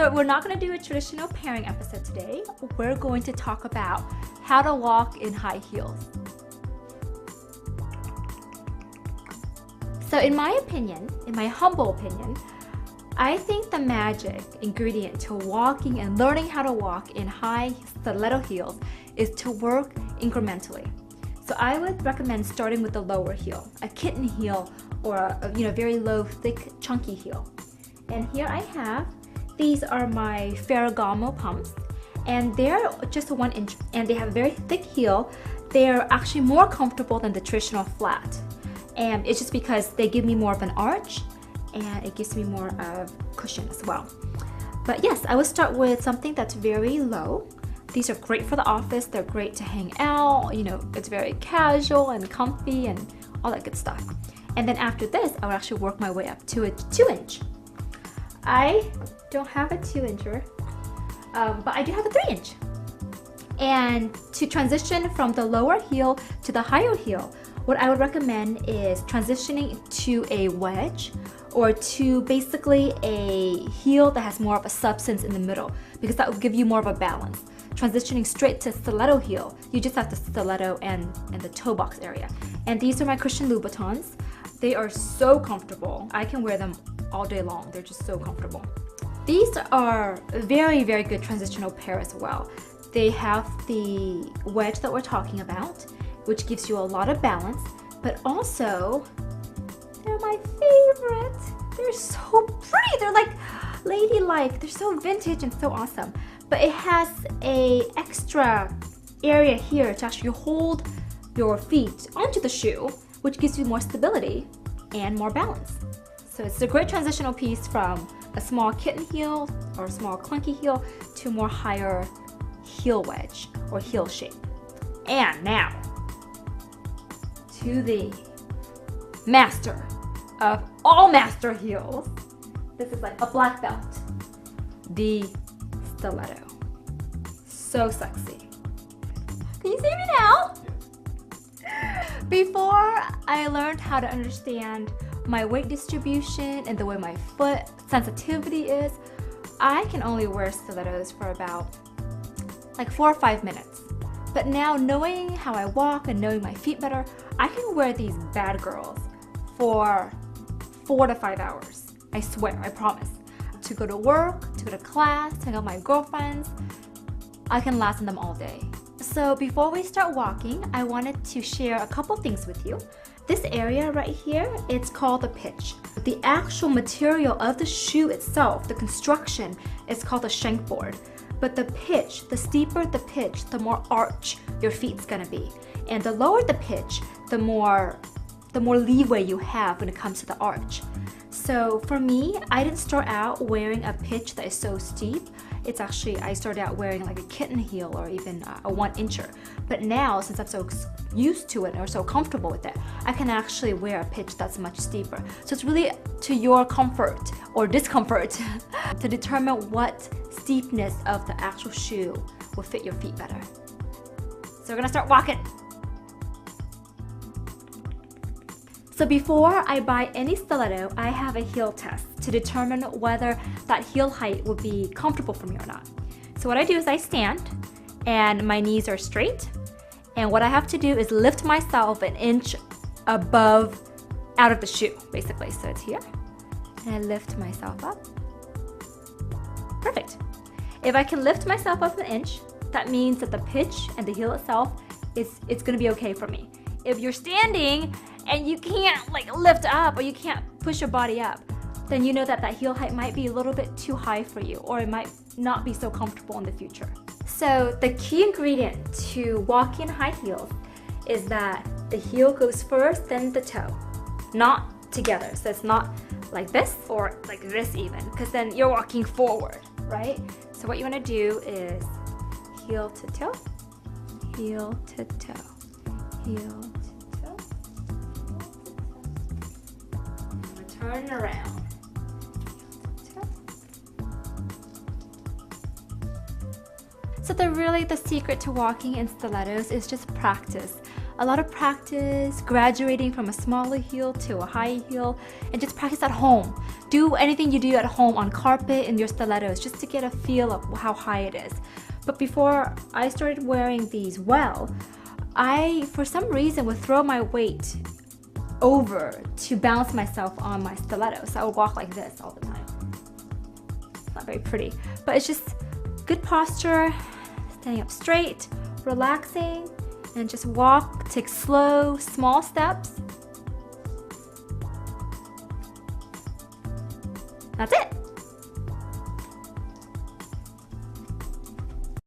So we're not going to do a traditional pairing episode today. We're going to talk about how to walk in high heels. So in my opinion, in my humble opinion, I think the magic ingredient to walking and learning how to walk in high stiletto heels is to work incrementally. So I would recommend starting with the lower heel, a kitten heel or a very low, thick, chunky heel. And here I have, these are my Ferragamo pumps, and they're just 1 inch, and they have a very thick heel. They're actually more comfortable than the traditional flat. And it's just because they give me more of an arch, and it gives me more of cushion as well. But yes, I would start with something that's very low. These are great for the office. They're great to hang out. It's very casual and comfy and all that good stuff. And then after this, I would actually work my way up to a 2 inch. I don't have a 2 incher, but I do have a 3 inch. And to transition from the lower heel to the higher heel, what I would recommend is transitioning to a wedge or to basically a heel that has more of a substance in the middle, because that will give you more of a balance. Transitioning straight to stiletto heel, you just have the stiletto and the toe box area. And these are my Christian Louboutins. They are so comfortable. I can wear them all day long. They're just so comfortable. These are a very, very good transitional pair as well. They have the wedge that we're talking about, which gives you a lot of balance, but also they're my favorite. They're so pretty. They're like ladylike. They're so vintage and so awesome. But it has a extra area here to actually hold your feet onto the shoe, which gives you more stability and more balance. So it's a great transitional piece from a small kitten heel or a small clunky heel to a more higher heel wedge or heel shape. And now to the master of all master heels. This is like a black belt. The stiletto. So sexy. Can you see me now? Before I learned how to understand my weight distribution and the way my foot sensitivity is, I can only wear stilettos for about like 4 or 5 minutes. But now, knowing how I walk and knowing my feet better, I can wear these bad girls for 4 to 5 hours. I swear, I promise. To go to work, to go to class, to hang out with my girlfriends, I can last in them all day. So before we start walking, I wanted to share a couple things with you. This area right here, it's called the pitch. The actual material of the shoe itself, the construction, is called the shank board. But the pitch, the steeper the pitch, the more arch your feet's gonna be. And the lower the pitch, the more leeway you have when it comes to the arch. So for me, I didn't start out wearing a pitch that is so steep. It's actually, I started out wearing like a kitten heel or even a 1 incher. But now, since I'm so used to it or so comfortable with it, I can actually wear a pitch that's much steeper. So it's really to your comfort or discomfort to determine what steepness of the actual shoe will fit your feet better. So we're gonna start walking. So before I buy any stiletto, I have a heel test to determine whether that heel height will be comfortable for me or not. So what I do is I stand and my knees are straight, and what I have to do is lift myself 1 inch above out of the shoe, basically. So it's here, and I lift myself up. Perfect. If I can lift myself up 1 inch, that means that the pitch and the heel itself it's gonna be okay for me. If you're standing and you can't like lift up or you can't push your body up, then you know that that heel height might be a little bit too high for you, or it might not be so comfortable in the future. So the key ingredient to walking in high heels is that the heel goes first, then the toe, not together. So it's not like this or like this even, because then you're walking forward, right? So what you want to do is heel to toe, heel to toe, heel to toe. Turn around. So the secret to walking in stilettos is just practice. A lot of practice, graduating from a smaller heel to a high heel, and just practice at home. do anything you do at home on carpet in your stilettos just to get a feel of how high it is. But before I started wearing these well, I, for some reason, would throw my weight over to balance myself on my stilettos. So I would walk like this all the time. It's not very pretty, but it's just good posture, standing up straight, relaxing, and just walk, take slow, small steps. That's it.